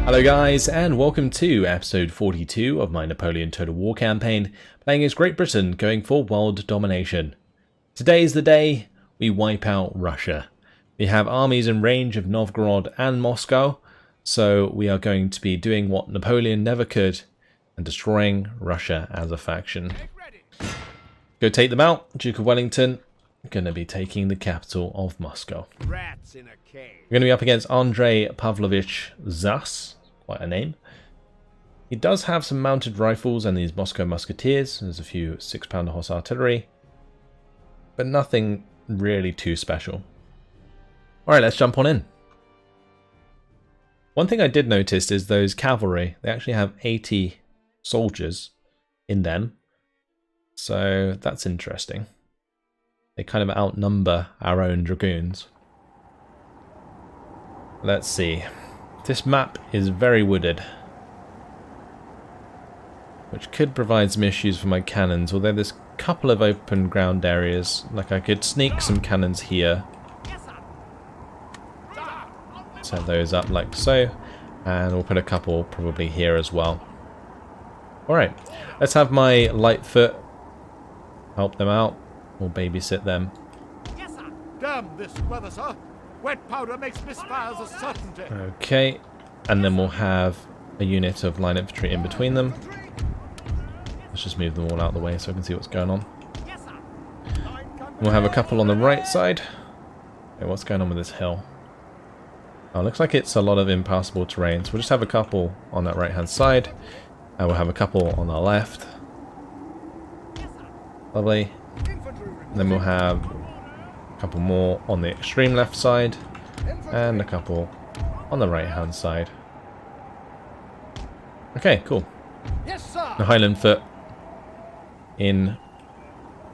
Hello guys, and welcome to episode 42 of my Napoleon Total War campaign, playing as Great Britain going for world domination. Today is the day we wipe out Russia. We have armies in range of Novgorod and Moscow, so we are going to be doing what Napoleon never could, and destroying Russia as a faction. Go take them out. Duke of Wellington, going to be taking the capital of Moscow. Rats in a cave. We're going to be up against Andrei Pavlovich Zas. Quite a name. He does have some mounted rifles and these Moscow musketeers. There's a few 6-pounder horse artillery, but nothing really too special. Alright, let's jump on in. One thing I did notice is those cavalry, they actually have 80 soldiers in them, so that's interesting. They kind of outnumber our own dragoons. Let's see. This map is very wooded, which could provide some issues for my cannons, although there's a couple of open ground areas, like I could sneak some cannons here. Set those up like so, and we'll put a couple probably here as well. Alright, let's have my Lightfoot help them out, or babysit them. Damn this weather, sir. Wet powder makes misfires a certainty. Okay, and then we'll have a unit of line infantry in between them. Let's just move them all out of the way so I can see what's going on. We'll have a couple on the right side. Okay, what's going on with this hill? Oh, looks like it's a lot of impassable terrain, so we'll just have a couple on that right hand side, and we'll have a couple on our left. Lovely. And then we'll have a couple more on the extreme left side, and a couple on the right hand side. Okay, cool. Yes, sir. The Highland Foot in,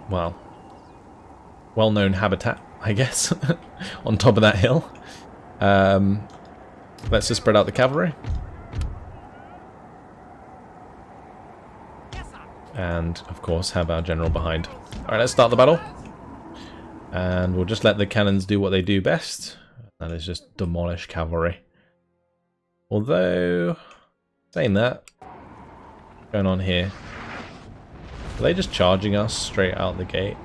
well, well-known habitat, I guess, on top of that hill. Let's just spread out the cavalry. And, of course, have our general behind. Alright, let's start the battle. And we'll just let the cannons do what they do best. That is just demolish cavalry. Although, saying that, what's going on here? Are they just charging us straight out the gate?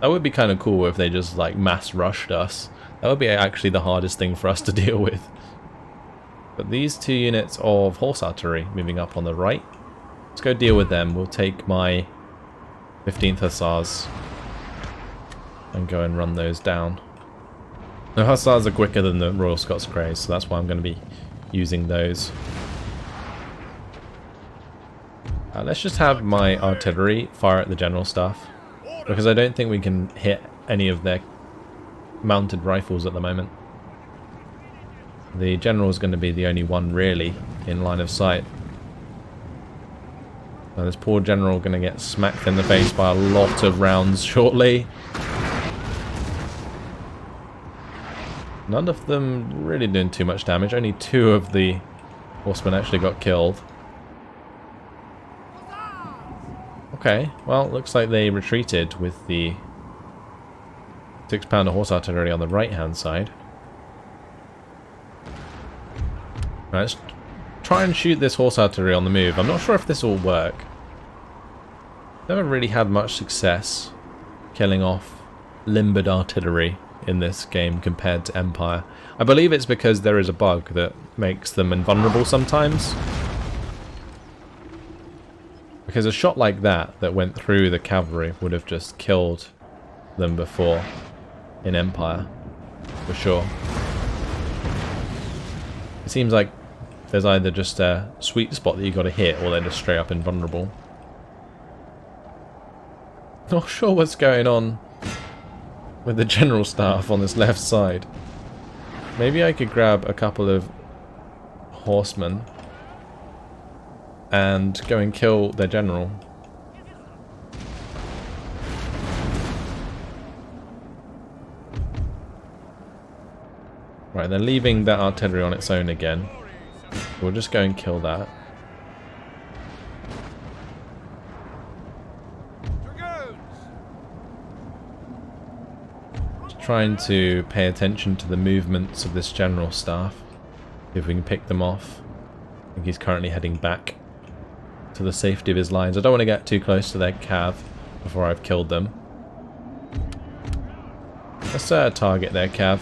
That would be kind of cool if they just like mass rushed us. That would be actually the hardest thing for us to deal with. But these two units of horse artillery moving up on the right, let's go deal with them. We'll take my 15th Hussars and go and run those down. The Hussars are quicker than the Royal Scots Greys, so that's why I'm going to be using those. Let's just have my artillery fire at the general staff, because I don't think we can hit any of their mounted rifles at the moment. The general is going to be the only one really in line of sight. Now this poor general going to get smacked in the face by a lot of rounds shortly. None of them really doing too much damage. Only 2 of the horsemen actually got killed. Okay, well, looks like they retreated with the 6-pounder horse artillery on the right-hand side. Right, let's try and shoot this horse artillery on the move. I'm not sure if this will work. Never really had much success killing off limbered artillery in this game compared to Empire. I believe it's because there is a bug that makes them invulnerable sometimes. Because a shot like that went through the cavalry would have just killed them before in Empire, for sure. It seems like there's either just a sweet spot that you got to hit, or they're just straight up invulnerable. Not sure what's going on with the general staff on this left side. Maybe I could grab a couple of horsemen and go and kill their general. Right, they're leaving that artillery on its own again. We'll just go and kill that. trying to pay attention to the movements of this general staff. See if we can pick them off. I think he's currently heading back to the safety of his lines. I don't want to get too close to their cav before I've killed them. Let's target their cav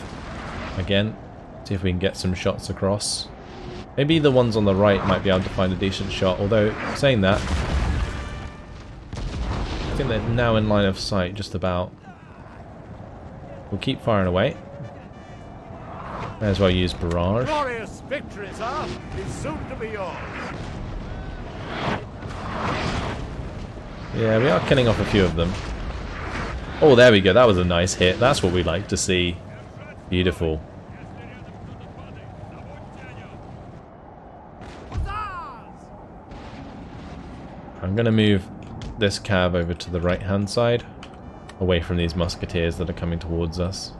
again. See if we can get some shots across. Maybe the ones on the right might be able to find a decent shot, although, saying that, I think they're now in line of sight just about. We'll keep firing away. May as well use barrage. Glorious victory, sir, is soon to be yours. Yeah, we are killing off a few of them. Oh, there we go. That was a nice hit. That's what we like to see. Beautiful. I'm going to move this cav over to the right-hand side, away from these musketeers that are coming towards us.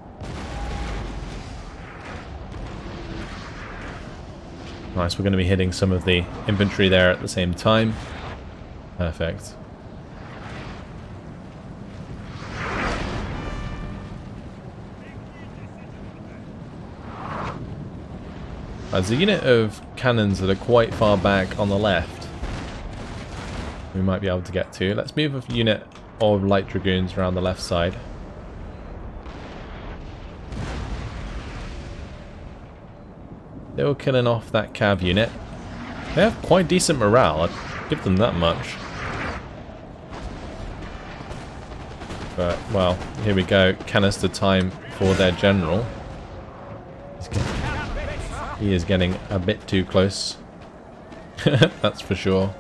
Nice, we're going to be hitting some of the infantry there at the same time. Perfect. There's a unit of cannons that are quite far back on the left we might be able to get to. Let's move a unit of light dragoons around the left side. They were killing off that cav unit. They have quite decent morale, I'd give them that much. But, well, here we go. Canister time for their general. He is getting a bit too close. That's for sure.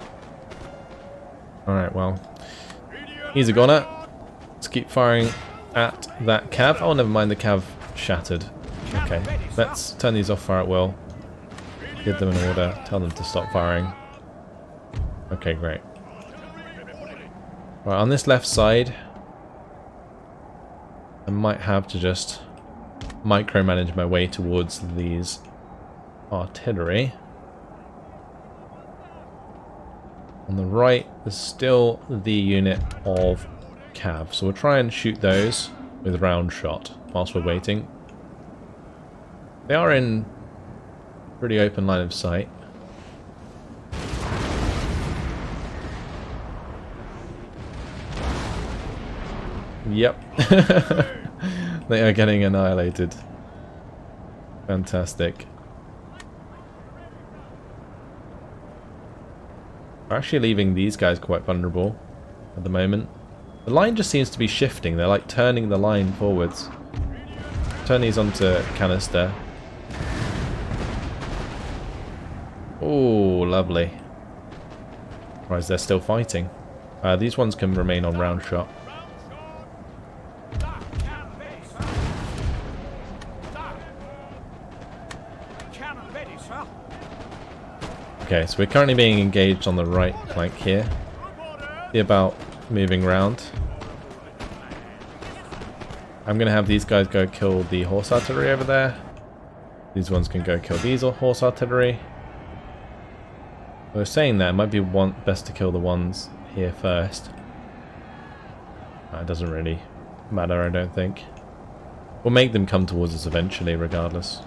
Alright, well. He's a goner. Let's keep firing at that cav. Oh, never mind, the cav shattered. Okay, let's turn these off fire at will. Give them an order. Tell them to stop firing. Okay, great. Right, on this left side, I might have to just micromanage my way towards these artillery. On the right, there's still the unit of cav, so we'll try and shoot those with round shot whilst we're waiting. They are in pretty open line of sight. Yep. They are getting annihilated. Fantastic. We're actually leaving these guys quite vulnerable at the moment. The line just seems to be shifting. They're like turning the line forwards. Turn these onto canister. Oh, lovely. Surprised they're still fighting. These ones can remain on round shot. Okay, so we're currently being engaged on the right flank here. See about moving round. I'm going to have these guys go kill the horse artillery over there. These ones can go kill these horse artillery. I was saying that it might be best to kill the ones here first. It doesn't really matter, I don't think. We'll make them come towards us eventually, regardless.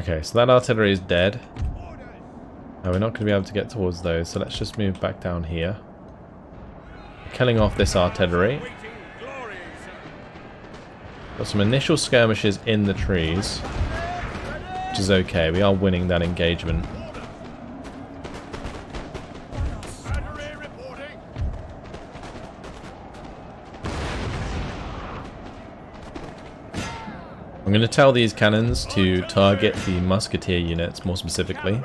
Okay, so that artillery is dead. We're not going to be able to get towards those, so let's just move back down here. Killing off this artillery. Got some initial skirmishes in the trees, which is okay. We are winning that engagement. I'm going to tell these cannons to target the musketeer units more specifically,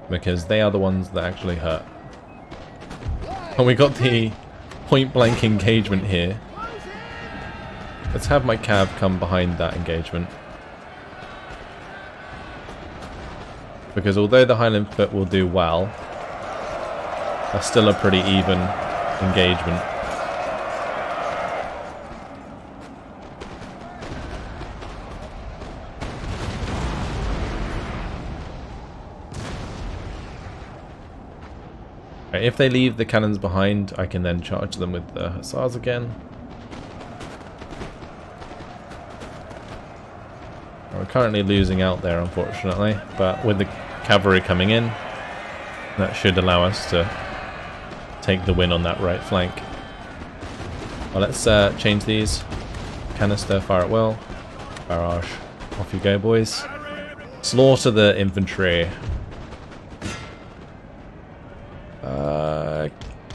because they are the ones that actually hurt. And we got the point-blank engagement here. Let's have my cav come behind that engagement, because although the Highland Foot will do well, that's still a pretty even engagement. Right, if they leave the cannons behind, I can then charge them with the hussars again. We're currently losing out there, unfortunately, but with the cavalry coming in, that should allow us to take the win on that right flank. Well, let's change these. Canister, fire at will. Barrage. Off you go, boys. Slaughter the infantry.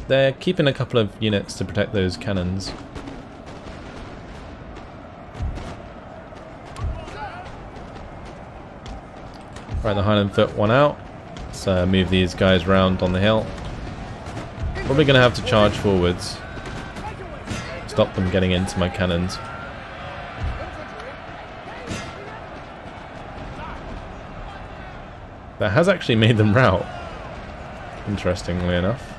They're keeping a couple of units to protect those cannons. Right, the Highland Foot one out. Let's move these guys round on the hill. Probably going to have to charge forwards. Stop them getting into my cannons. That has actually made them rout. Interestingly enough.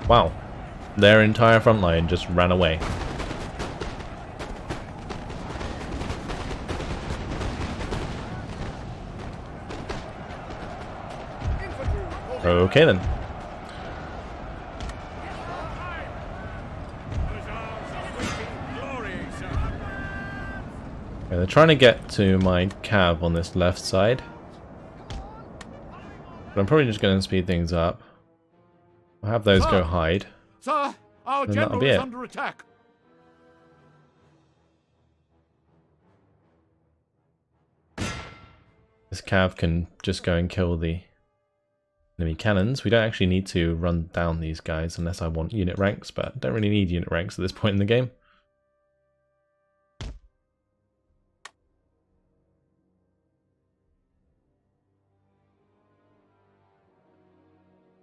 Wow. Their entire front line just ran away. Okay then. Okay, they're trying to get to my cav on this left side. But I'm probably just going to speed things up. I'll have those go hide. Sir, our And general that'll be is it. under attack. This cav can just go and kill the enemy cannons. We don't actually need to run down these guys unless I want unit ranks, but I don't really need unit ranks at this point in the game.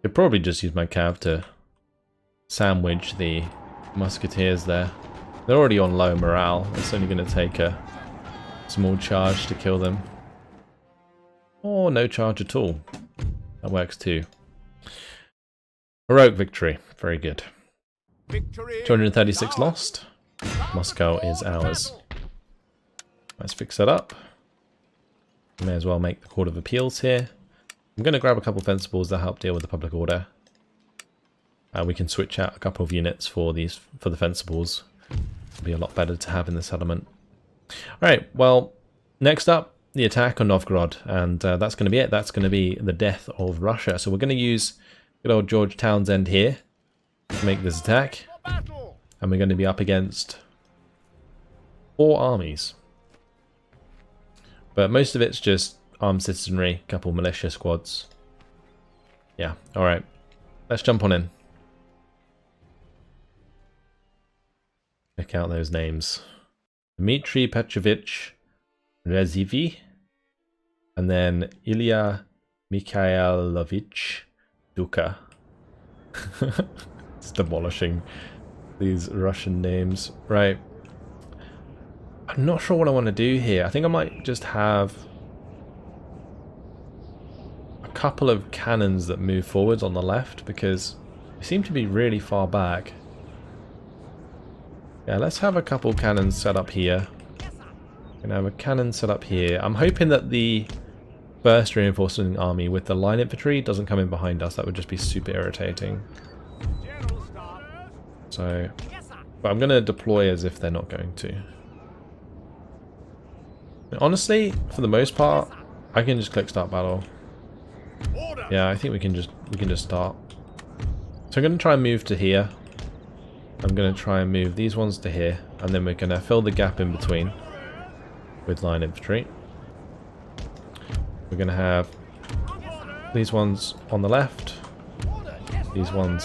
Could probably just use my cav to sandwich the musketeers there. They're already on low morale. It's only going to take a small charge to kill them. Or no charge at all. That works too. Heroic victory. Very good. 236 lost. Moscow is ours. Let's fix that up. May as well make the Court of Appeals here. I'm going to grab a couple of fencibles that help deal with the public order. We can switch out a couple of units for the fencibles. It'll be a lot better to have in the settlement. Alright, well, next up, the attack on Novgorod, and that's going to be it. That's going to be the death of Russia. So we're going to use good old George Townsend here to make this attack. And we're going to be up against 4 armies. But most of it's just armed citizenry, a couple militia squads. Yeah, alright. Let's jump on in. Check out those names. Dmitry Petrovich Rezivi. And then Ilya Mikhailovich Duka. It's demolishing these Russian names. Right. I'm not sure what I want to do here. I think I might just have a couple of cannons that move forwards on the left because they seem to be really far back. Yeah, let's have a couple cannons set up here. Gonna have a cannon set up here. I'm hoping that the first reinforcing army with the line infantry doesn't come in behind us. That would just be super irritating. So, but I'm gonna deploy as if they're not going to. Honestly, for the most part, I can just click start battle. Yeah, I think we can just start. So I'm gonna try and move to here. I'm gonna try and move these ones to here, and then we're gonna fill the gap in between with line infantry. We're gonna have these ones on the left, these ones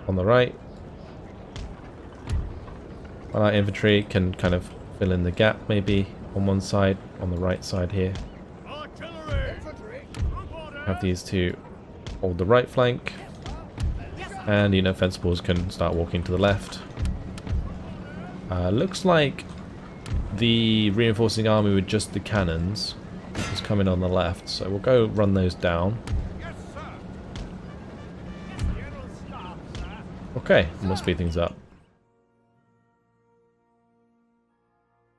on the right. And our infantry can kind of fill in the gap maybe on one side, on the right side here. Have these two hold the right flank, and you know, fencibles can start walking to the left. Looks like the reinforcing army with just the cannons is coming on the left, so we'll go run those down. Okay, and we'll speed things up.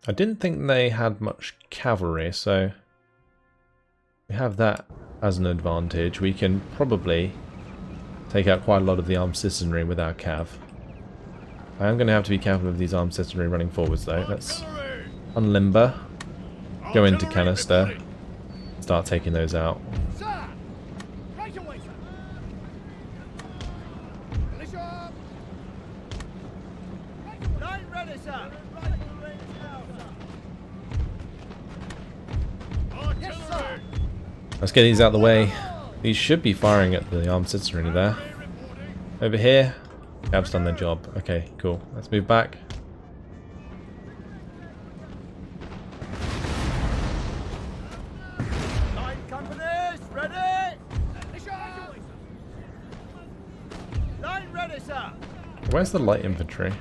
I didn't think they had much cavalry, so We have that as an advantage. We can probably take out quite a lot of the armed citizenry with our cav. I am going to have to be careful of these armed citizenry running forwards though. Let's unlimber, go into canister, start taking those out. Sir! Right away, sir! Militia! Line ready, sir! Yes, sir! Let's get these out of the way. These should be firing at the armed citizenry there. Over here, Cav's done their job. Okay, cool. Let's move back. Line companies, ready! Line ready, sir! Where's the light infantry?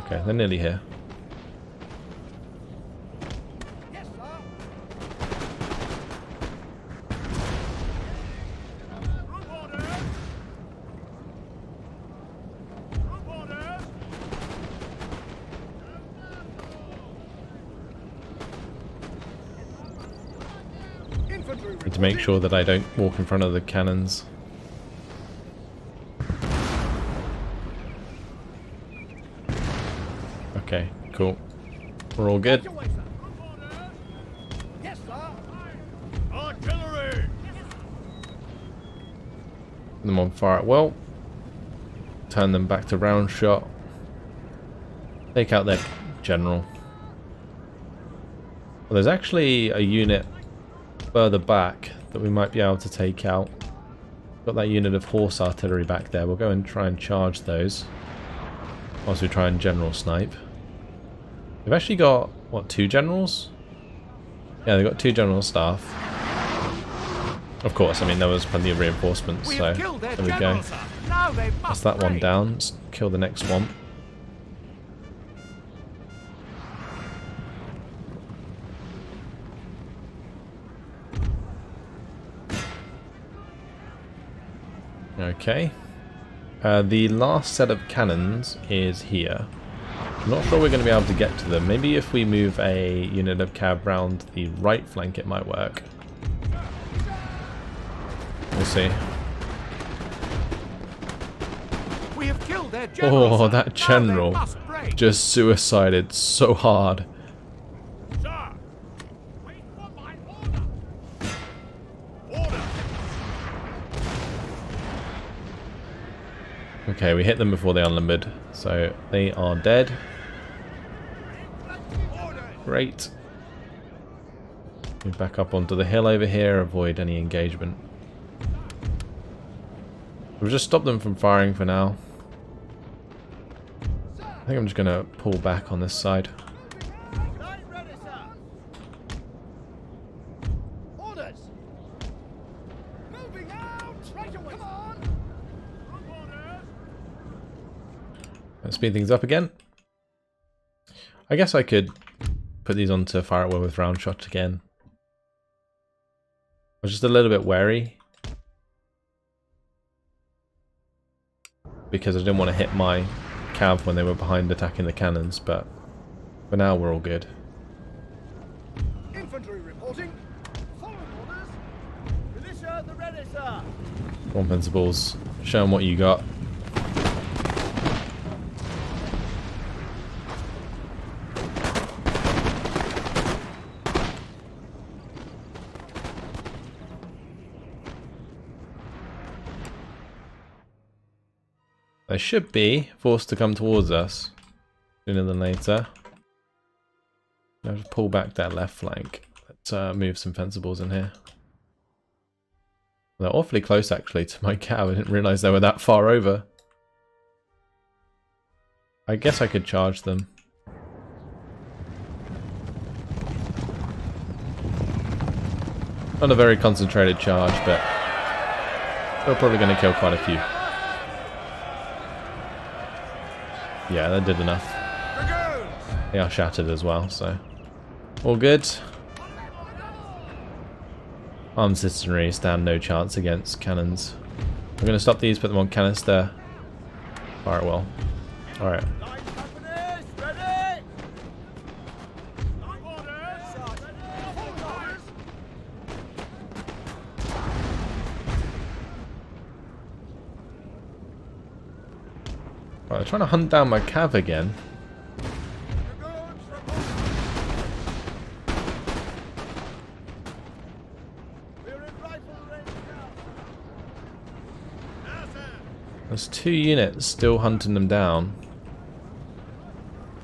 Okay, they're nearly here. Yes, sir! Group orders! Group orders! Infantry Need to make sure that I don't walk in front of the cannons. Okay, cool. We're all good. Yes, sir. Artillery. Put them on fire at will. Turn them back to round shot. Take out their general. Well, there's actually a unit further back that we might be able to take out. Got that unit of horse artillery back there. We'll go and try and charge those whilst we try and general snipe. They've actually got, what, 2 generals? Yeah, they've got 2 general staff. Of course, I mean, there was plenty of reinforcements, so there we go. That's that one down. Let's kill the next one. Okay. The last set of cannons is here. I'm not sure we're going to be able to get to them. Maybe if we move a unit of cav round the right flank it might work. We'll see. We have killed their general. Oh, that general just suicided so hard. Sir, wait for my order. Order. Okay, we hit them before they unlimbered, so they are dead. Great. Move back up onto the hill over here, avoid any engagement. We'll just stop them from firing for now. I think I'm just going to pull back on this side. Orders. Moving out. Right away. Come on. Let's speed things up again. I guess I could put these onto fire at will with round shot again. I was just a little bit wary because I didn't want to hit my cav when they were behind attacking the cannons, but for now we're all good. Infantry reporting. Following orders. Militia at the ready, sir. Come on, Principals, show them what you got. They should be forced to come towards us sooner than later. I'll just pull back that left flank. Let's move some fencibles in here. They're awfully close actually to my cow. I didn't realise they were that far over. I guess I could charge them. Not a very concentrated charge, but we're probably going to kill quite a few. Yeah, that did enough. They are shattered as well, so all good. Armed citizenry stand no chance against cannons. I'm going to stop these, put them on canister. Fire it well. Alright. Right, I'm trying to hunt down my cav again. There's 2 units still hunting them down.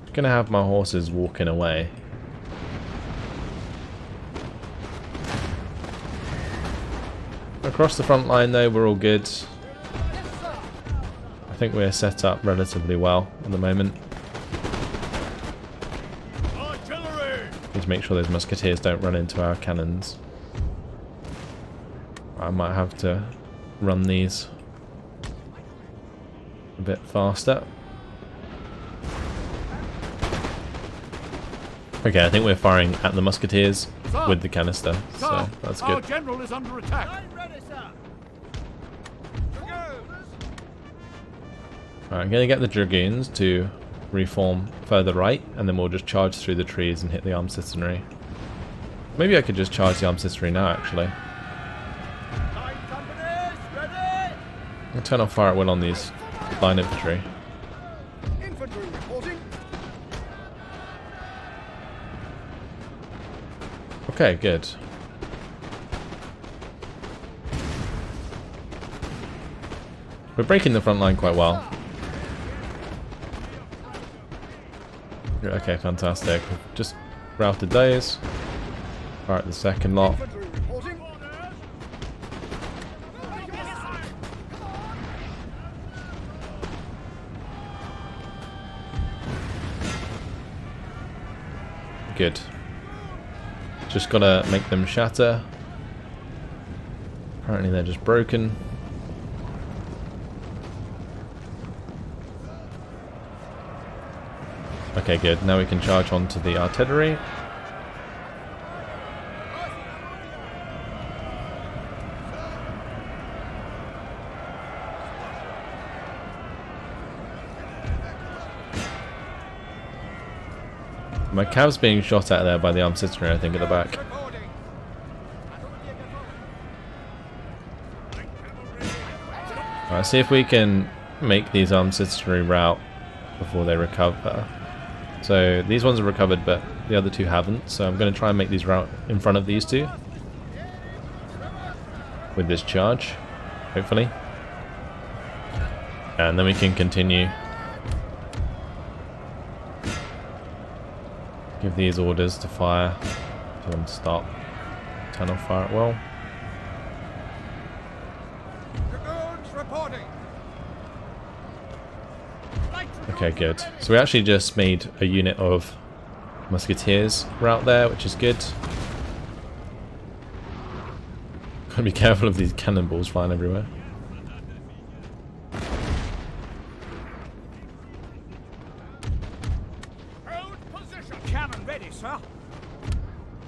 I'm gonna have my horses walking away. Across the front line though, we're all good. I think we're set up relatively well at the moment. Need to make sure those musketeers don't run into our cannons. I might have to run these a bit faster. Okay, I think we're firing at the musketeers with the canister, so that's good. Our general is under attack. Alright, I'm going to get the dragoons to reform further right, and then we'll just charge through the trees and hit the armed citizenry. Maybe I could just charge the armed citizenry now, actually. I'll turn off fire at will on these line infantry. Infantry reporting. Okay, good. We're breaking the front line quite well. Okay, fantastic. We've just routed those. Alright, the second lot. Good. Just gotta make them shatter. Apparently they're just broken. Okay, good. Now we can charge onto the artillery. My cav's being shot at there by the armed citizenry, I think, at the back. Alright, see if we can make these armed citizenry rout before they recover. So these ones are recovered, but the other 2 haven't. So I'm going to try and make these rout in front of these 2 with this charge, hopefully. And then we can continue. Give these orders to fire. Tell them to stop. Turn off fire at will. Okay, good. So we actually just made a unit of musketeers route there, which is good. Gotta be careful of these cannonballs flying everywhere. Cannon ready, sir.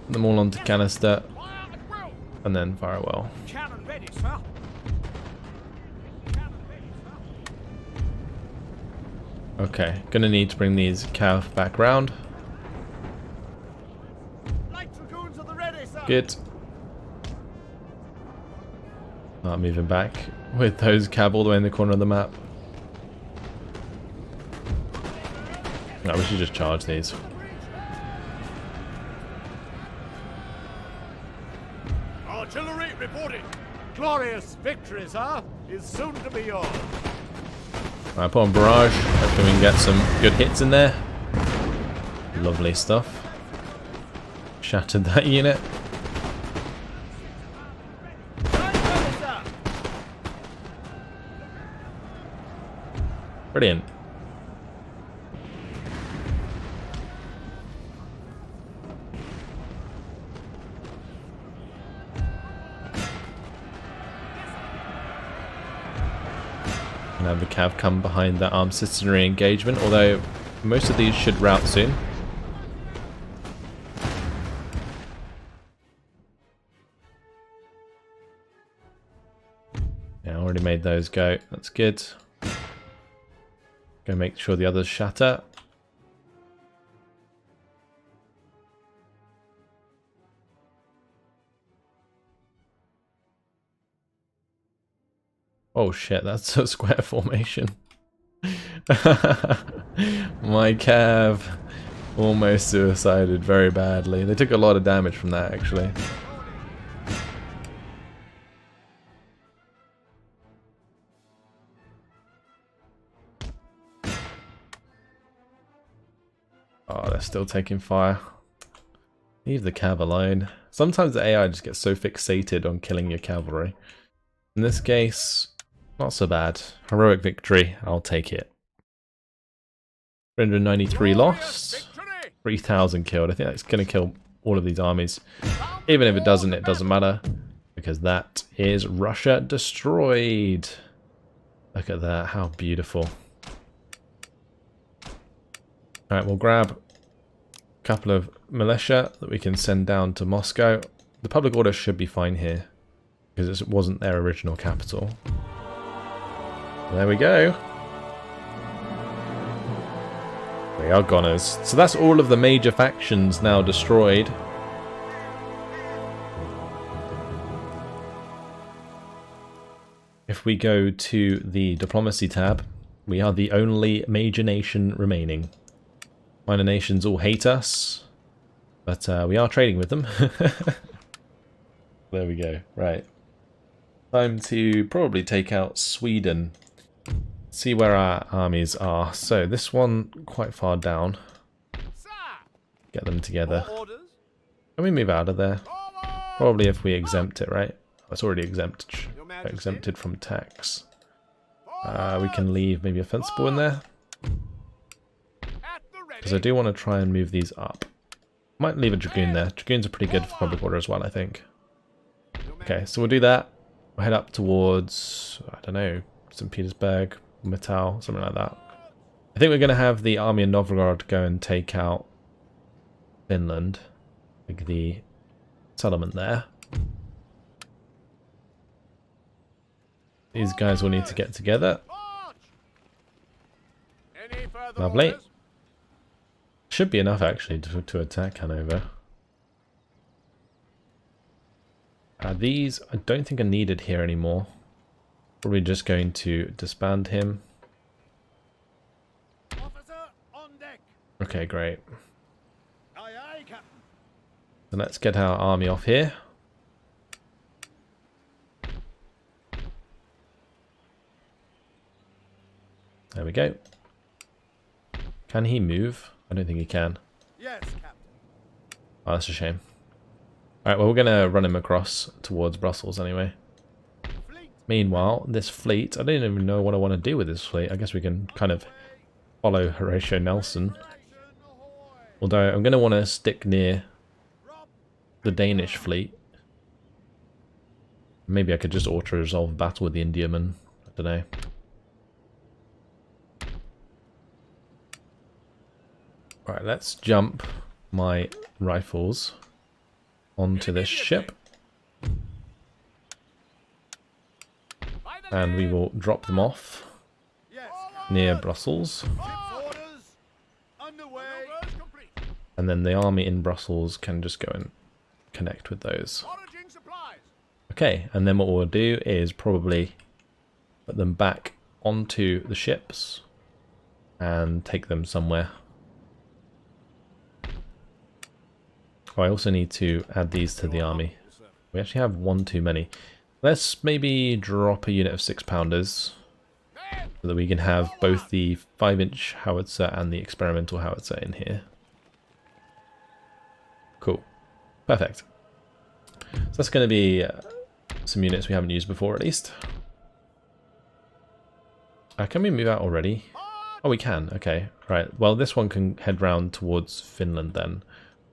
Put them all onto canister, and then fire well. Cannon ready, sir. Okay, gonna need to bring these cav back round. Light dragoons are the ready, sir. Good. Not moving back with those cav all the way in the corner of the map. No, we should just charge these. Artillery reporting. Glorious victory, sir, is soon to be yours. Alright, put on barrage. Hopefully we can get some good hits in there. Lovely stuff. Shattered that unit. Brilliant. And have the cav come behind that armed citizenry engagement, although most of these should rout soon. Yeah, I already made those go. That's good. Go make sure the others shatter. Oh shit, that's a square formation. My cav almost suicided very badly. They took a lot of damage from that, actually. Oh, they're still taking fire. Leave the cav alone. Sometimes the AI just gets so fixated on killing your cavalry. In this case, not so bad. Heroic victory, I'll take it. 393 lost, 3,000 killed. I think that's going to kill all of these armies. Even if it doesn't matter. Because that is Russia destroyed. Look at that, how beautiful. Alright, we'll grab a couple of militia that we can send down to Moscow. The public order should be fine here, because it wasn't their original capital. There we go. They are goners. So that's all of the major factions now destroyed. If we go to the diplomacy tab, we are the only major nation remaining. Minor nations all hate us, but we are trading with them. There we go. Right. Time to probably take out Sweden. See where our armies are. So this one quite far down. Get them together. Can we move out of there? Probably if we exempt it, right? Oh, it's already exempted from tax. We can leave maybe a fencible in there. Because I do want to try and move these up. Might leave a dragoon there. Dragoons are pretty good for public order as well, I think. Okay, so we'll do that. We'll head up towards, I don't know, St. Petersburg, Metal, something like that. I think we're going to have the army in Novgorod go and take out Finland. Like the settlement there. These guys will need to get together. Lovely. Should be enough actually to attack Hanover. These I don't think are needed here anymore. Probably just going to disband him. Okay, great. So let's get our army off here. There we go. Can he move? I don't think he can. Yes, Captain. Oh, that's a shame. Alright, well, we're going to run him across towards Brussels anyway. Meanwhile, this fleet, I don't even know what I want to do with this fleet. I guess we can kind of follow Horatio Nelson. Although I'm going to want to stick near the Danish fleet. Maybe I could just auto-resolve battle with the Indiaman. I don't know. Alright, let's jump my rifles onto this ship. And we will drop them off near Brussels. And then the army in Brussels can just go and connect with those. Okay, and then what we'll do is probably put them back onto the ships and take them somewhere. Oh, I also need to add these to the army. We actually have one too many. Let's maybe drop a unit of 6-pounders so that we can have both the 5-inch howitzer and the experimental howitzer in here. Cool. Perfect. So that's going to be some units we haven't used before, at least. Can we move out already? Oh, we can. Okay. Right. Well, this one can head round towards Finland then.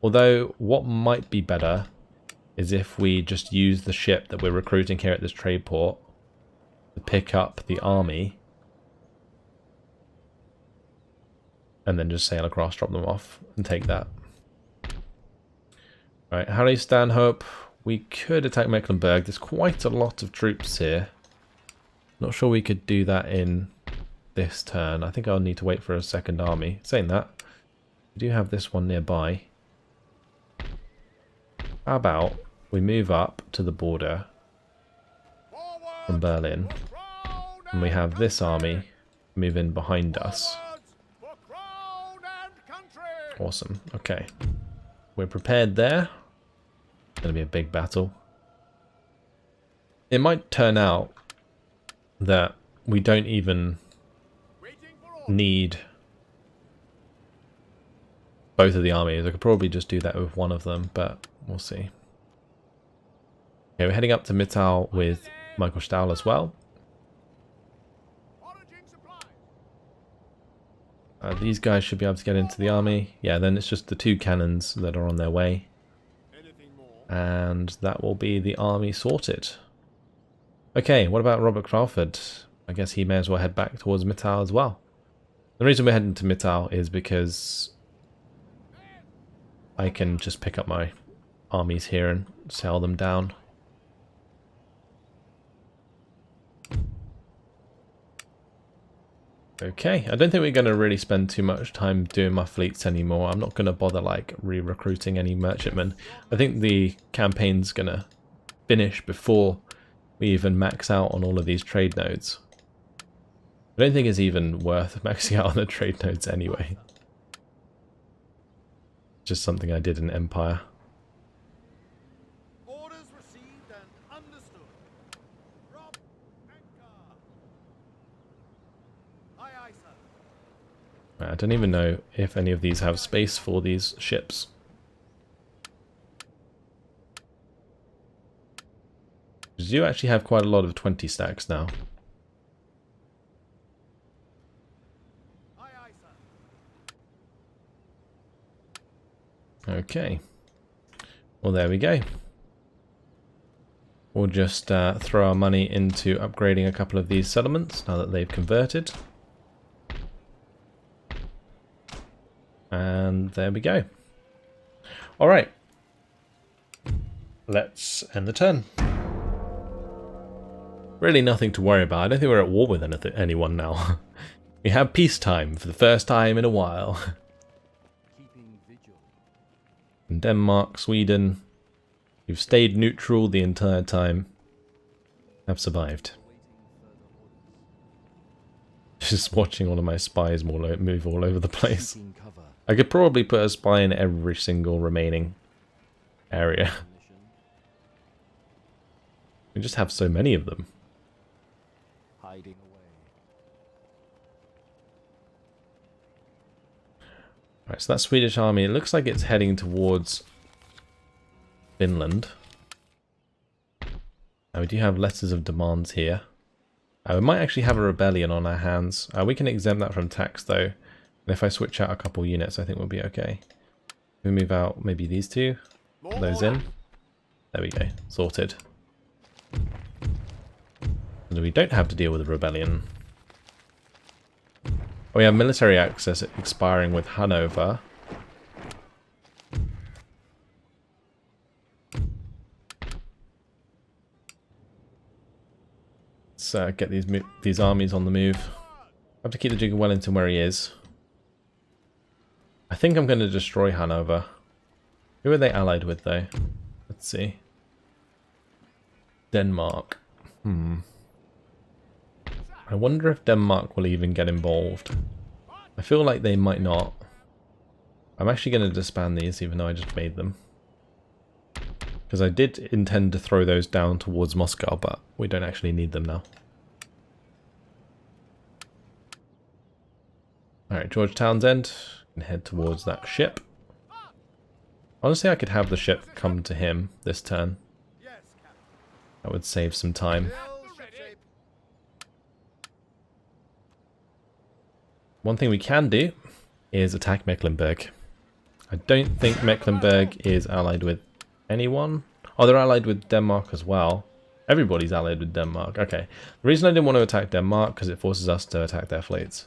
Although, what might be better is if we just use the ship that we're recruiting here at this trade port to pick up the army and then just sail across, drop them off, and take that. Right, Harry Stanhope, we could attack Mecklenburg. There's quite a lot of troops here. Not sure we could do that in this turn. I think I'll need to wait for a second army. Saying that, we do have this one nearby. How about we move up to the border from Berlin and we have this army move in behind us. Forwards for crown and country. Awesome. Okay. We're prepared there. It's going to be a big battle. It might turn out that we don't even Waiting for orders. need both of the armies. I could probably just do that with one of them, but we'll see. Okay, we're heading up to Mittal with Michael Stahl as well. Foraging supplies. These guys should be able to get into the army. Yeah, then it's just the 2 cannons that are on their way. Anything more? And that will be the army sorted. Okay, what about Robert Crawford? I guess he may as well head back towards Mittal as well. The reason we're heading to Mittal is because I can just pick up my armies here and sail them down. Okay, I don't think we're going to really spend too much time doing my fleets anymore. I'm not going to bother like re-recruiting any merchantmen. I think the campaign's going to finish before we even max out on all of these trade nodes. I don't think it's even worth maxing out on the trade nodes anyway. Just something I did in Empire. Orders received and understood. Drop anchor. Aye, aye, sir. I don't even know if any of these have space for these ships. You do actually have quite a lot of 20 stacks now. Aye, aye, sir. Okay. Well, there we go. We'll just throw our money into upgrading a couple of these settlements now that they've converted. And there we go. Alright. Let's end the turn. Really nothing to worry about. I don't think we're at war with anyone now. We have peacetime for the first time in a while. Keeping vigil. In Denmark, Sweden, you've stayed neutral the entire time. Have survived. Just watching all of my spies move all over the place. Seeking cover. I could probably put a spy in every single remaining area. Mission. We just have so many of them. Hiding away. Right, so that Swedish army, it looks like it's heading towards Finland. Now we do have letters of demands here. We might actually have a rebellion on our hands. We can exempt that from tax though. And if I switch out a couple units, I think we'll be okay. We move out maybe these 2. Put those in. There we go. Sorted. And we don't have to deal with a rebellion. We have military access expiring with Hanover. Let's get these armies on the move. I have to keep the Duke of Wellington where he is. I think I'm going to destroy Hanover. Who are they allied with though? Let's see. Denmark. I wonder if Denmark will even get involved. I feel like they might not. I'm actually going to disband these even though I just made them. Because I did intend to throw those down towards Moscow, but we don't actually need them now. Alright, George Townsend can head towards that ship. Honestly, I could have the ship come to him this turn. Yes, Captain. That would save some time. Bill shipshape. One thing we can do is attack Mecklenburg. I don't think Mecklenburg is allied with anyone. Oh, they're allied with Denmark as well. Everybody's allied with Denmark. Okay. The reason I didn't want to attack Denmark because it forces us to attack their fleets.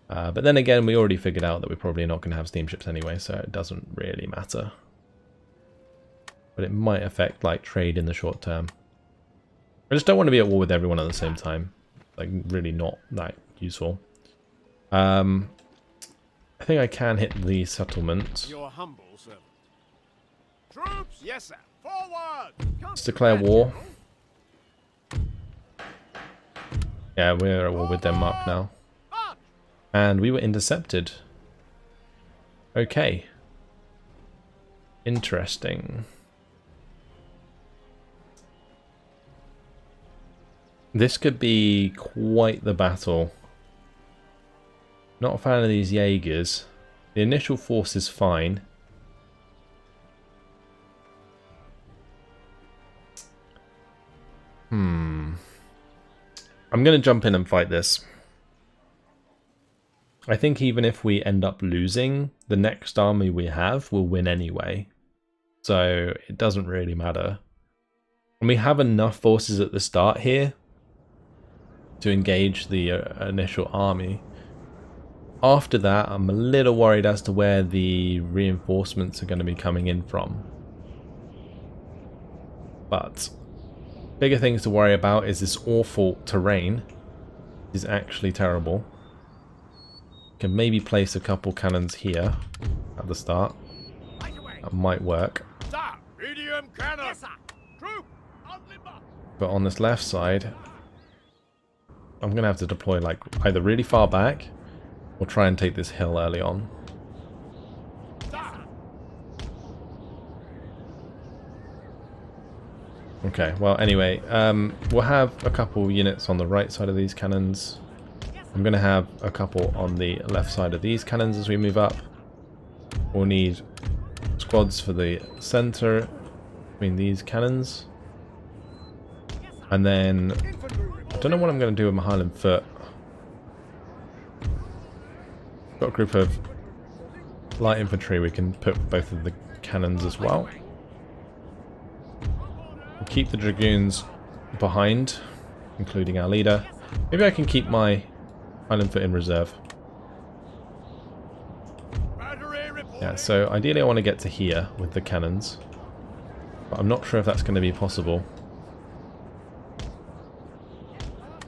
But then again, we already figured out that we're probably not going to have steamships anyway, so it doesn't really matter. But it might affect like trade in the short term. I just don't want to be at war with everyone at the same time. Like, really not that useful. I think I can hit the settlement. Your humble servant. Troops! Yes, sir. Forward! Let's declare war. Yeah, we're at war with Denmark now. Aye, And we were intercepted. Okay. Interesting. This could be quite the battle. Not a fan of these Jaegers. The initial force is fine. I'm going to jump in and fight this. I think even if we end up losing, the next army we have will win anyway. So it doesn't really matter. And we have enough forces at the start here to engage the initial army. After that, I'm a little worried as to where the reinforcements are going to be coming in from. But bigger things to worry about is this awful terrain. It's actually terrible. Can maybe place a couple cannons here at the start. That might work. But on this left side, I'm going to have to deploy like either really far back or try and take this hill early on. Okay, well anyway, we'll have a couple units on the right side of these cannons. I'm going to have a couple on the left side of these cannons as we move up. We'll need squads for the center between these cannons. And then, I don't know what I'm going to do with my Highland Foot. Got a group of light infantry, we can put both of the cannons as well. We'll keep the dragoons behind, including our leader. Maybe I can keep my Highland Foot in reserve. Yeah, so ideally I want to get to here with the cannons. But I'm not sure if that's going to be possible.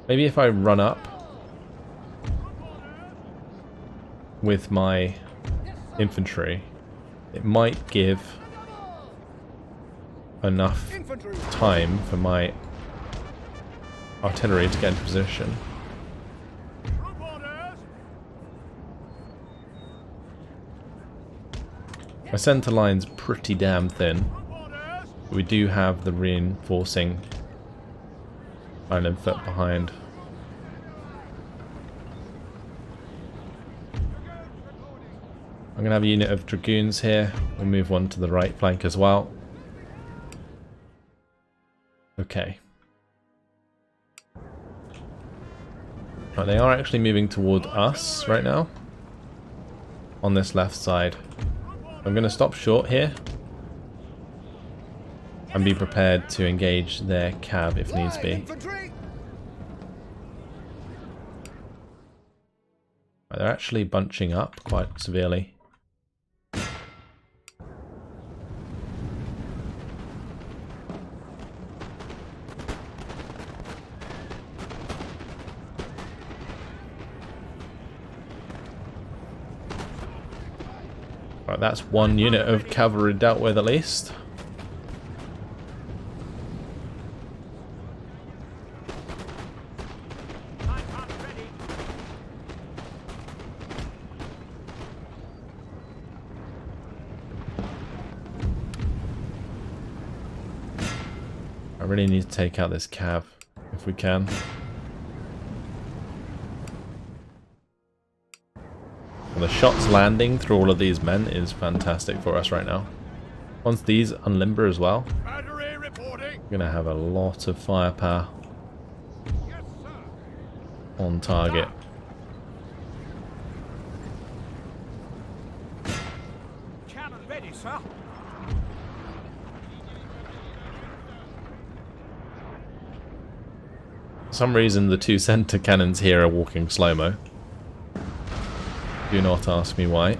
Maybe if I run up with my infantry, it might give enough time for my artillery to get into position. My centre line's pretty damn thin. But we do have the reinforcing Highland Foot behind. I'm going to have a unit of dragoons here. We'll move one to the right flank as well. Okay. Right, they are actually moving toward us right now. On this left side. I'm going to stop short here. And be prepared to engage their cav if needs be. Right, they're actually bunching up quite severely. Right, that's one unit of cavalry dealt with at least. I really need to take out this cav if we can. The shots landing through all of these men is fantastic for us right now. Once these unlimber as well, we're going to have a lot of firepower on target. Cannon ready, sir. For some reason the two center cannons here are walking slow-mo. Do not ask me why.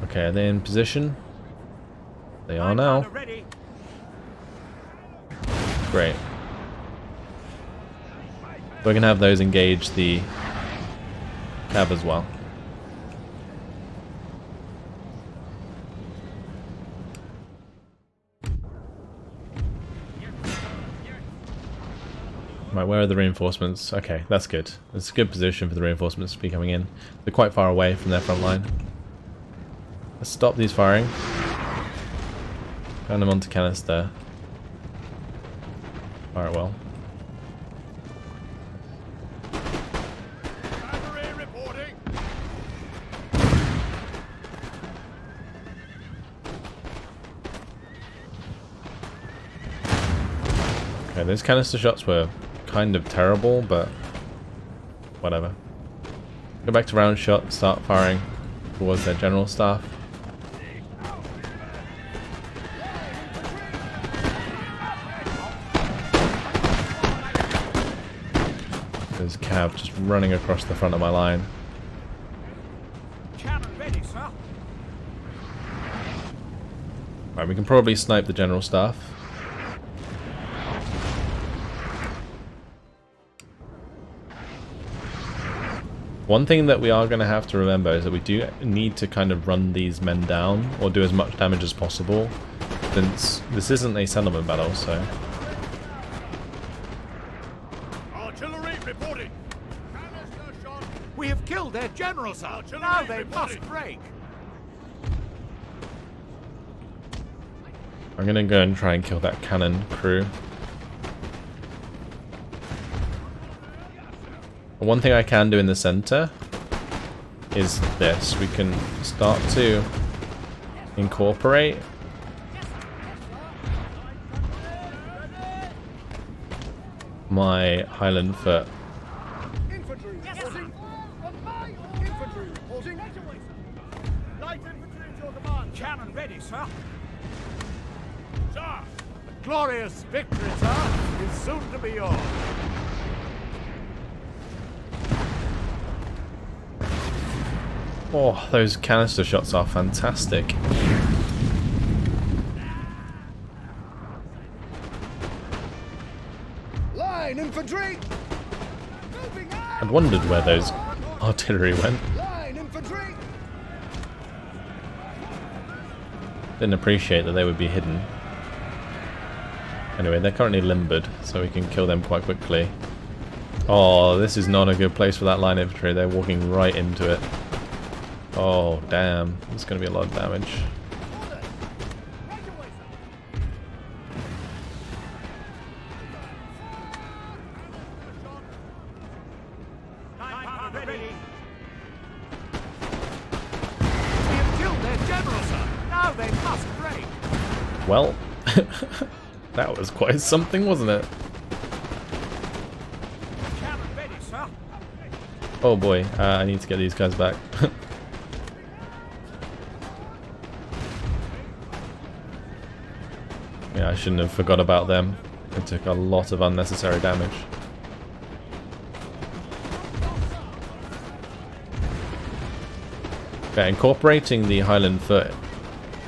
Okay, are they in position? They are now. Great. We're going to have those engage the cav as well. Right, where are the reinforcements? Okay, that's good. It's a good position for the reinforcements to be coming in. They're quite far away from their front line. Let's stop these firing. Turn them onto canister. Fire it well. Battery reporting. Okay, those canister shots were kind of terrible, but whatever. Go back to round shot, start firing towards their general staff. There's a cab just running across the front of my line. Cannon ready, sir. Right, we can probably snipe the general staff. One thing that we are going to have to remember is that we do need to kind of run these men down, or do as much damage as possible, since this isn't a settlement battle, so... Artillery reporting. Canister shot. We have killed their general, sir. Now they must break. I'm going to go and try and kill that cannon crew. One thing I can do in the center is this. We can start to incorporate my Highland foot. Infantry reporting. Infantry reporting. Light infantry at your command. Cannon ready, sir. Sir. A glorious victory, sir, is soon to be yours. Oh, those canister shots are fantastic. Line infantry. I'd wondered where those artillery went. Line infantry. Didn't appreciate that they would be hidden. Anyway, they're currently limbered, so we can kill them quite quickly. Oh, this is not a good place for that line infantry. They're walking right into it. Oh, damn. There's going to be a lot of damage. We have killed their general, sir. Now they must break. Well, that was quite something, wasn't it? Cannon ready, sir. Oh boy, I need to get these guys back. Yeah, I shouldn't have forgot about them. They took a lot of unnecessary damage. Okay, incorporating the Highland foot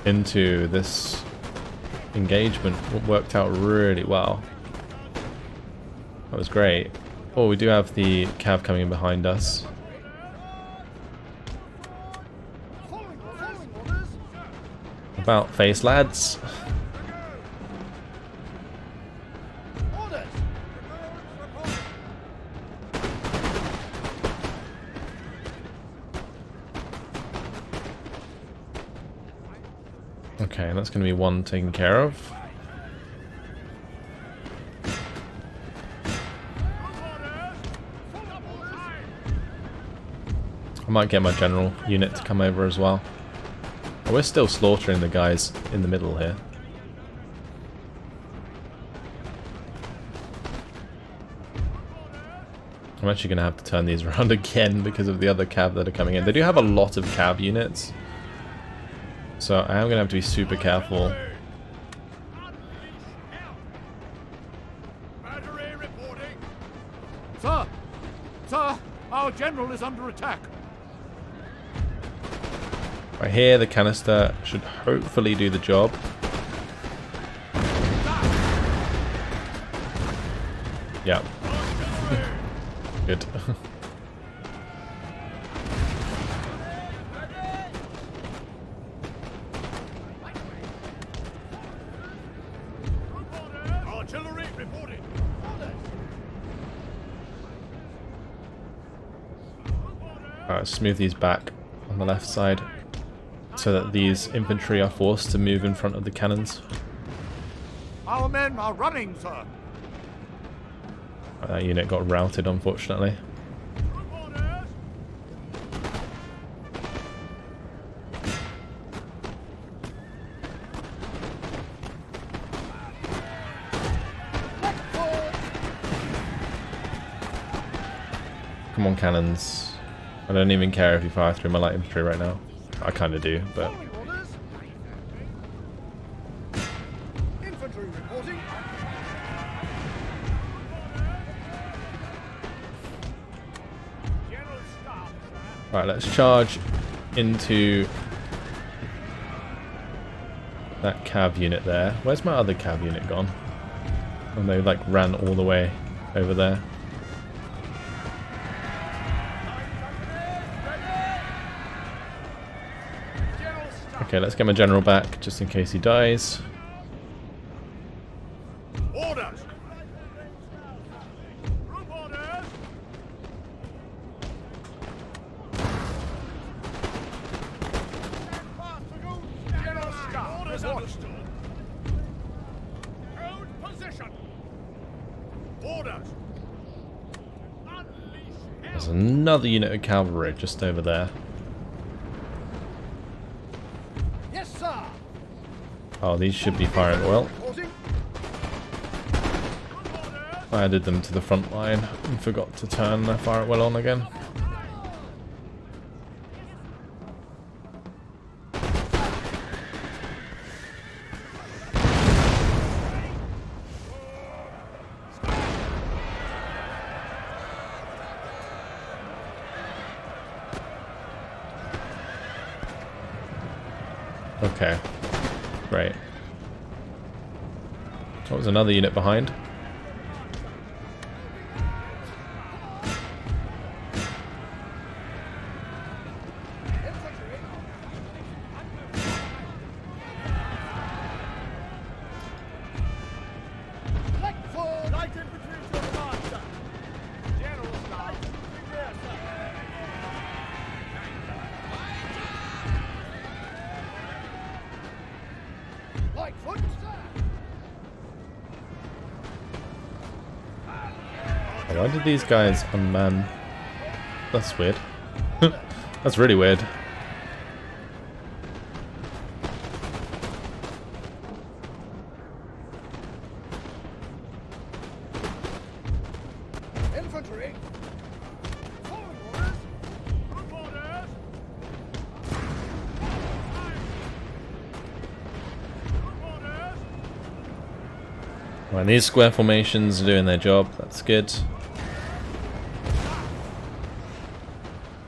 into this engagement worked out really well. That was great. Oh, we do have the cav coming in behind us. About face, lads. Okay, that's going to be one taken care of. I might get my general unit to come over as well. Oh, we're still slaughtering the guys in the middle here. I'm actually going to have to turn these around again because of the other cav that are coming in. They do have a lot of cav units, so I am going to have to be super careful. Battery reporting. Sir! Sir! Our general is under attack. Right here, the canister should hopefully do the job. Yep. Good. Artillery reporting. Alright, smooth these back on the left side so that these infantry are forced to move in front of the cannons. Our men are running, sir. That unit got routed, unfortunately. Come on, cannons. I don't even care if you fire through my light infantry right now. I kind of do, but... Infantry reporting. Right, let's charge into that cav unit there. Where's my other cav unit gone? And they like ran all the way over there. Okay, let's get my general back just in case he dies. Orders. Group orders. General staff. Orders understood. Hold position. Orders. There's another unit of cavalry just over there. Yes, sir. Oh, these should be firing oil. Reporting. I added them to the front line and forgot to turn their fire well on again. Okay, great. What was another unit behind? Light infantry to command, sir. General staff. Yes, sir. Light foot, sir. Oh, why did these guys unman? That's weird. That's really weird. Infantry. Forward orders. Group orders. Group orders. Right, these square formations are doing their job. That's good.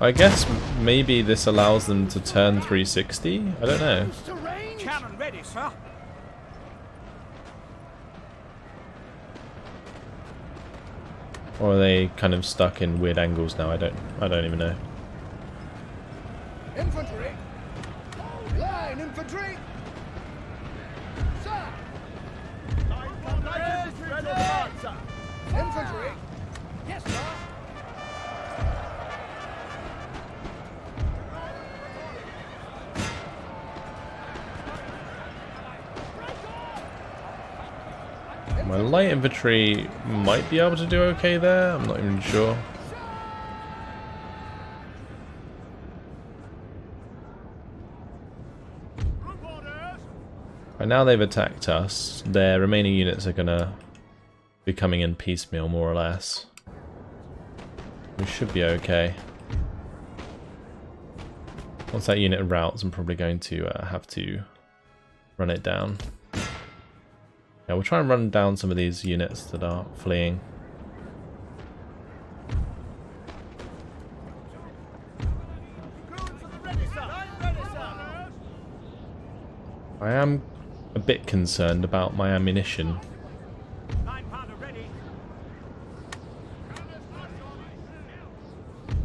I guess maybe this allows them to turn 360? I don't know. To range. Cannon ready, sir. Or are they kind of stuck in weird angles now? I don't even know. Infantry. Line infantry. Sir. Light infantry, sir. Infantry. Yes, sir. My light infantry might be able to do okay there. I'm not even sure. Right now they've attacked us. Their remaining units are gonna be coming in piecemeal, more or less. We should be okay. Once that unit routes, I'm probably going to have to run it down. Yeah, we'll try and run down some of these units that are fleeing. I am a bit concerned about my ammunition.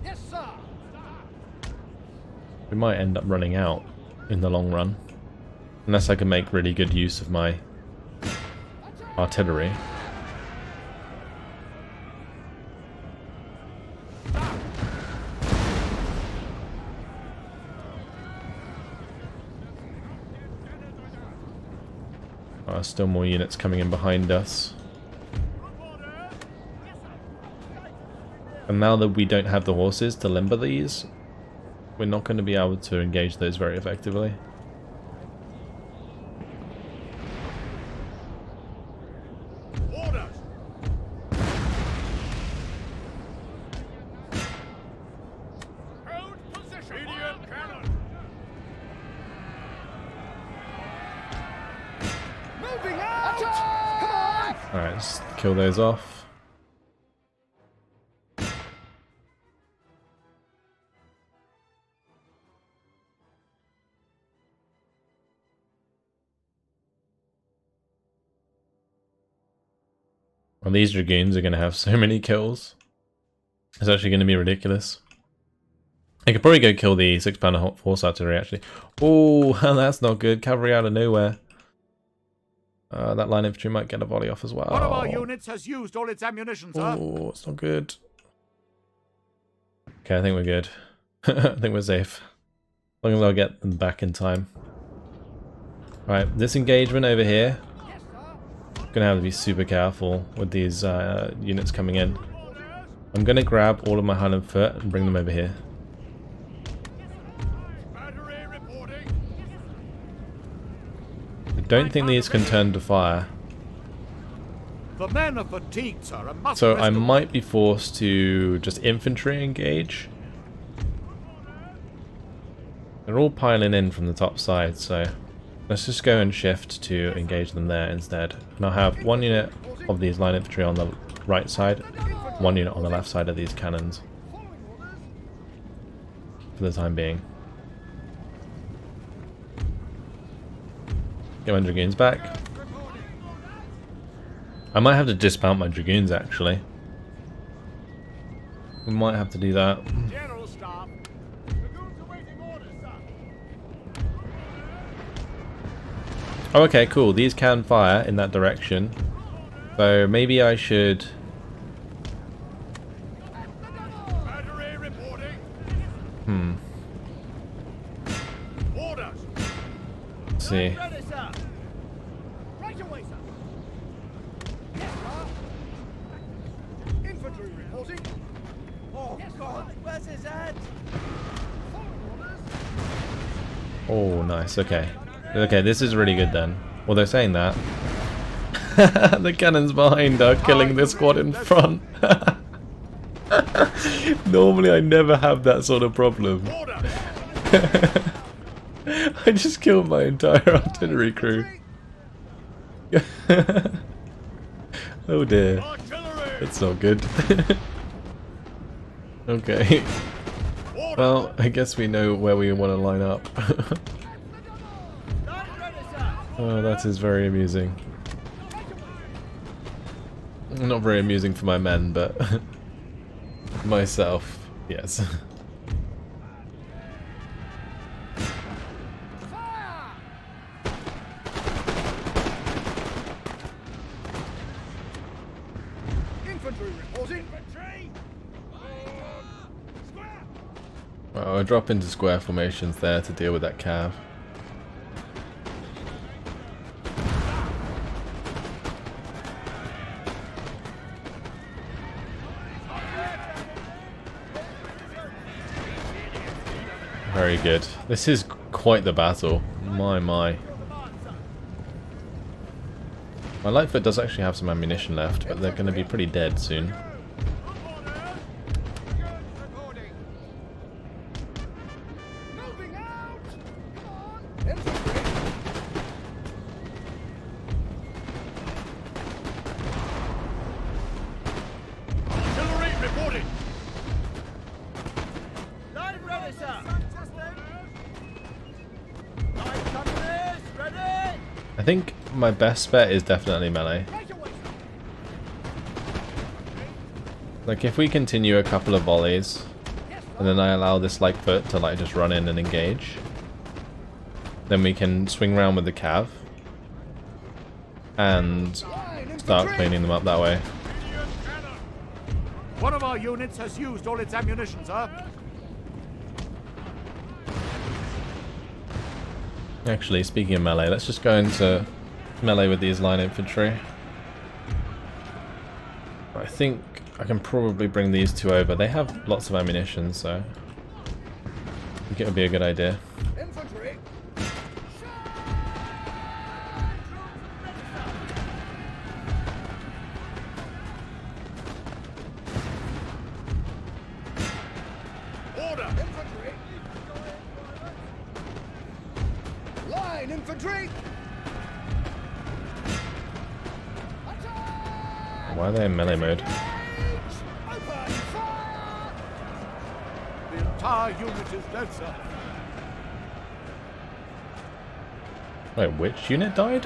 Yes, sir. We might end up running out in the long run. Unless I can make really good use of my artillery. Still more units coming in behind us. And now that we don't have the horses to limber these, we're not going to be able to engage those very effectively. Orders. Hold position. Medium cannon. Moving out. Come on. Alright, let's kill those off. Well, these dragoons are going to have so many kills. It's actually going to be ridiculous. I could probably go kill the 6-pounder horse artillery, actually. Oh, that's not good. Cavalry out of nowhere. That line infantry might get a volley off as well. One of our units has used all its ammunition, sir. Oh, it's not good. Okay, I think we're good. I think we're safe. As long as I'll get them back in time. Right, this engagement over here. Gonna have to be super careful with these units coming in. I'm gonna grab all of my Highland foot and bring them over here. I don't think these can turn to fire. The men are fatigued, sir, and must So rest I awhile. might be forced to just infantry engage. They're all piling in from the top side, so let's just go and shift to engage them there instead. And I'll have one unit of these line infantry on the right side, one unit on the left side of these cannons. For the time being. Get my dragoons back. I might have to dismount my dragoons actually. We might have to do that. General staff. Dragoons awaiting orders, sir. Oh, okay, cool. These can fire in that direction. So maybe I should... Battery reporting. Orders. Let's see. Ready, sir. Right away, sir. Yes, sir. Infantry reporting. Oh, God. Where's his head? Oh, nice. Okay. Okay, this is really good then. Well, they're saying that. The cannons behind are killing the squad in front. Normally I never have that sort of problem. Order. I just killed my entire artillery crew. Oh dear. Artillery. That's not good. Okay. Order. Well, I guess we know where we want to line up. Ready, sir. Oh, that is very amusing. Not very amusing for my men, but myself, yes. Infantry reporting. Infantry. Square. Well, I'll drop into square formations there to deal with that cav. Very good. This is quite the battle. My. My Lightfoot does actually have some ammunition left, but they're going to be pretty dead soon. Moving out. Come on. Infantry. Artillery reporting. Line ready, sir. Line companies ready. I think my best bet is definitely melee. Right away, sir. Like if we continue a couple of volleys, and then I allow this Lightfoot to like just run in and engage, then we can swing around with the cav and start cleaning them up that way. One of our units has used all its ammunition, sir. Actually, speaking of melee, let's just go into melee with these line infantry. I think I can probably bring these two over. They have lots of ammunition, so I think it would be a good idea. Infantry. Order. Infantry. Line infantry. Why are they in melee mode? Open fire. The entire unit is dead, sir. Wait, which unit died?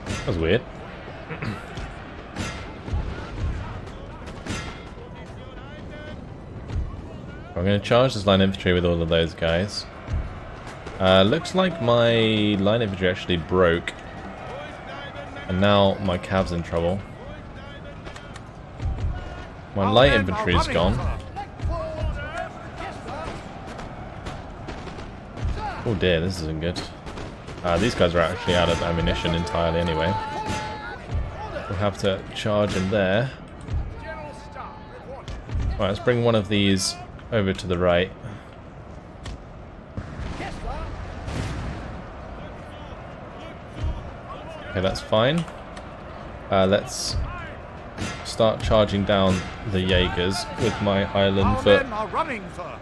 That was weird. I'm going to charge this line infantry with all of those guys. Looks like my line infantry actually broke. And now my cav's in trouble. My light infantry is gone. Oh dear, this isn't good. These guys are actually out of ammunition entirely anyway. We'll have to charge in there. Right, let's bring one of these over to the right. Okay, that's fine. Let's start charging down the Jaegers with my Highland foot. Men are running, sir.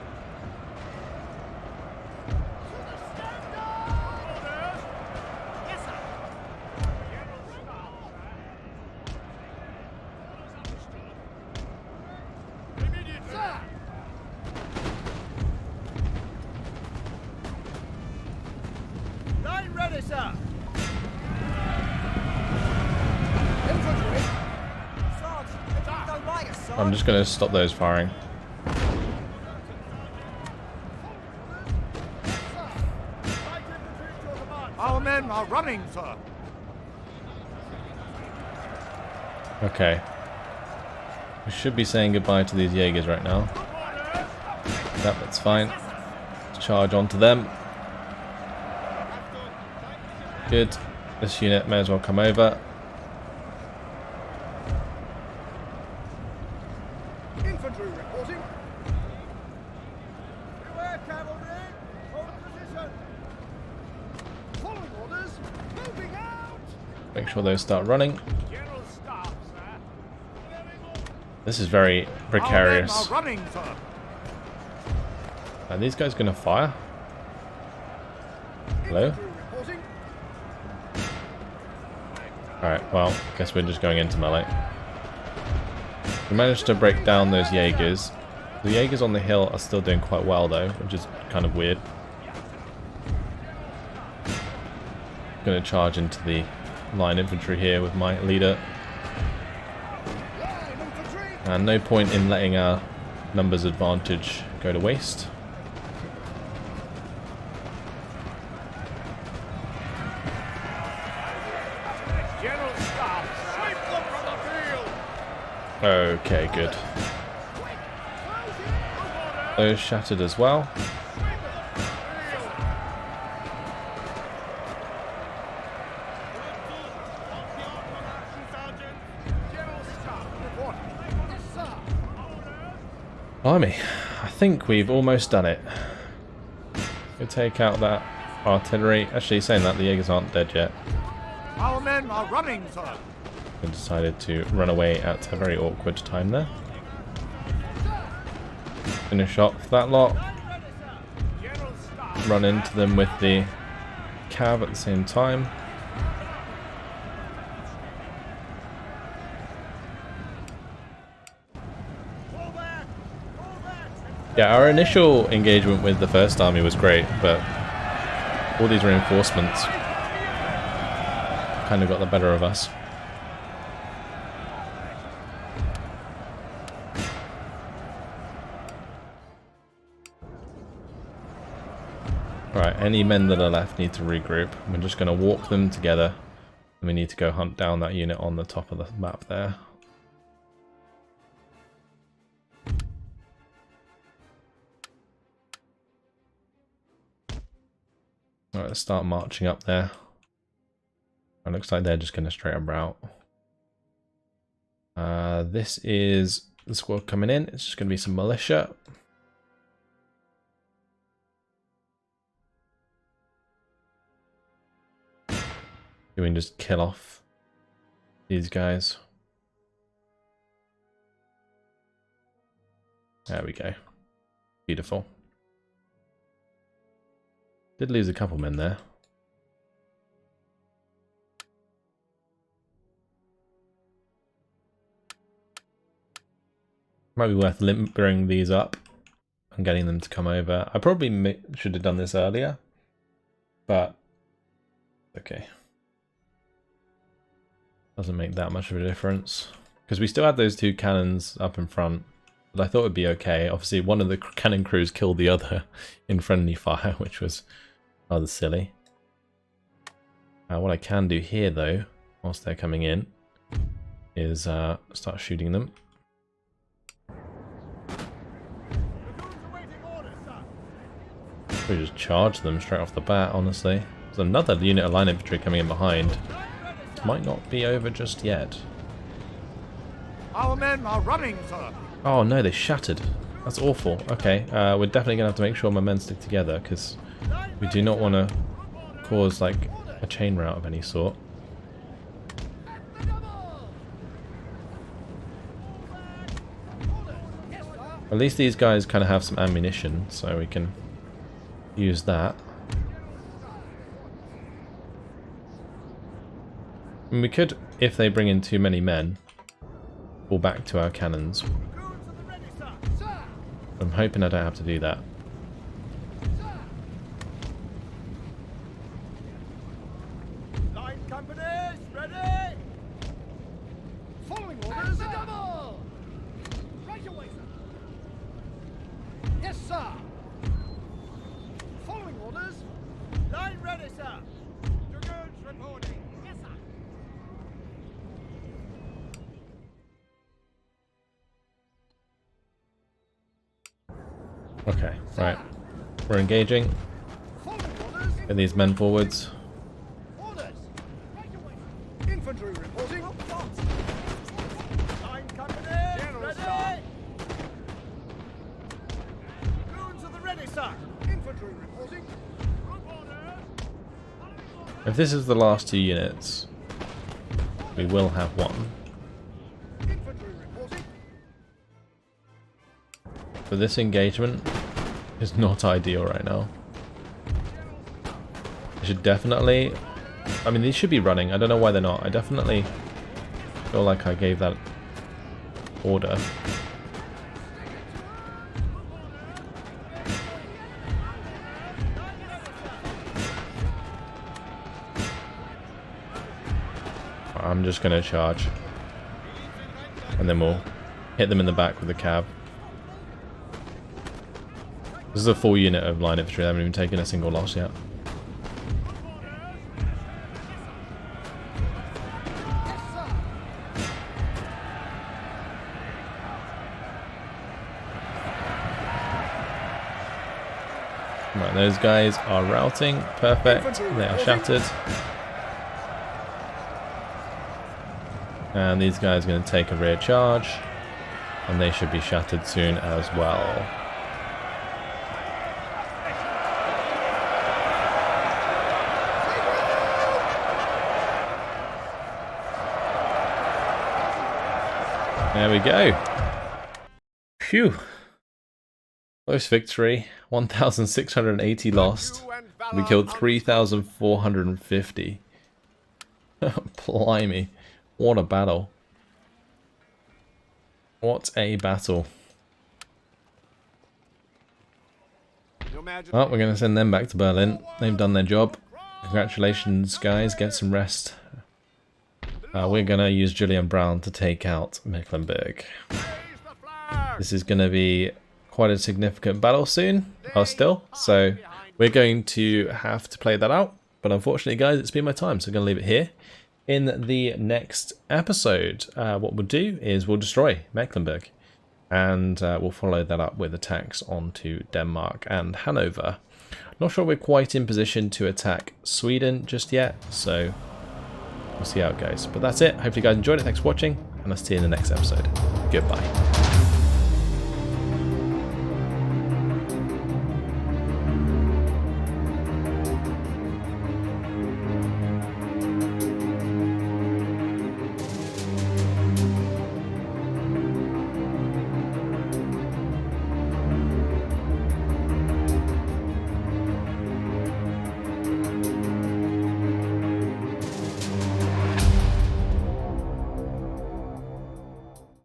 Line ready, sir. I'm just going to stop those firing. Our men are running, sir. Okay. We should be saying goodbye to these Jaegers right now. Yep, that's fine. Let's charge onto them. Good. This unit may as well come over. Infantry reporting. Beware, cavalry. Hold position. Following orders. Moving out. Make sure those start running. General staff, sir. This is very precarious. Our men are running, sir. Are these guys going to fire? Hello? Infantry reporting. Alright, well, guess we're just going into melee. We managed to break down those Jaegers. The Jaegers on the hill are still doing quite well though, which is kind of weird. Gonna charge into the line infantry here with my leader. Line infantry. And no point in letting our numbers advantage go to waste. General staff, sweep them from the field. Okay, good. Those shattered as well. Blimey, I think we've almost done it. We'll take out that artillery. Actually, saying that, the Jaegers aren't dead yet. Our men are running, sir. They decided to run away at a very awkward time there. Finish off that lot. General staff. Run into them with the cav at the same time. Fall back. Fall back. Yeah, our initial engagement with the first army was great, but all these reinforcements kind of got the better of us. Right, any men that are left need to regroup. We're just going to walk them together. And we need to go hunt down that unit on the top of the map there. Alright, let's start marching up there. It looks like they're just going to straight up route. This is the squad coming in. It's just going to be some militia. We can just kill off these guys. There we go. Beautiful. Did lose a couple men there. Might be worth limbering these up and getting them to come over. I probably should have done this earlier, but okay. Doesn't make that much of a difference because we still had those two cannons up in front, but I thought it'd be okay. Obviously, one of the cannon crews killed the other in friendly fire, which was rather silly. What I can do here, though, whilst they're coming in, is start shooting them. We just charge them straight off the bat, honestly. There's another unit of line infantry coming in behind. Might not be over just yet. Our men are running, sir. Oh no, they shattered. That's awful. Okay, we're definitely going to have to make sure my men stick together, because we do not want to cause like a chain route of any sort. At least these guys kind of have some ammunition, so we can use that. And we could, if they bring in too many men, fall back to our cannons. I'm hoping I don't have to do that. Line companies, ready! Following orders. Double! Right away, sir. Yes, sir. Following orders. Line ready, sir. Dragoons reporting. Yes, sir. Okay, right. We're engaging. Get these men forwards. Orders. Right away. Infantry reporting. Line companies, ready! Dragoons at the ready, sir. Infantry reporting. If this is the last two units, we will have one. Infantry reporting. But this engagement is not ideal right now. I should definitely... I mean, these should be running. I don't know why they're not. I definitely feel like I gave that order. I'm just going to charge. And then we'll hit them in the back with the cab. This is a full unit of line infantry. They haven't even taken a single loss yet. Right, those guys are routing. Perfect. They are shattered. And these guys are going to take a rear charge. And they should be shattered soon as well. There we go. Phew. Close victory. 1,680 lost. We killed 3,450. Blimey. What a battle. What a battle. Well, we're going to send them back to Berlin. They've done their job. Congratulations, guys. Get some rest. We're going to use Julian Brown to take out Mecklenburg. This is going to be quite a significant battle soon, still. So we're going to have to play that out. But unfortunately, guys, it's been my time. So I'm going to leave it here. In the next episode, what we'll do is we'll destroy Mecklenburg. And we'll follow that up with attacks onto Denmark and Hanover. Not sure we're quite in position to attack Sweden just yet, so we'll see how it goes. But that's it. Hopefully you guys enjoyed it. Thanks for watching, and I'll see you in the next episode. Goodbye.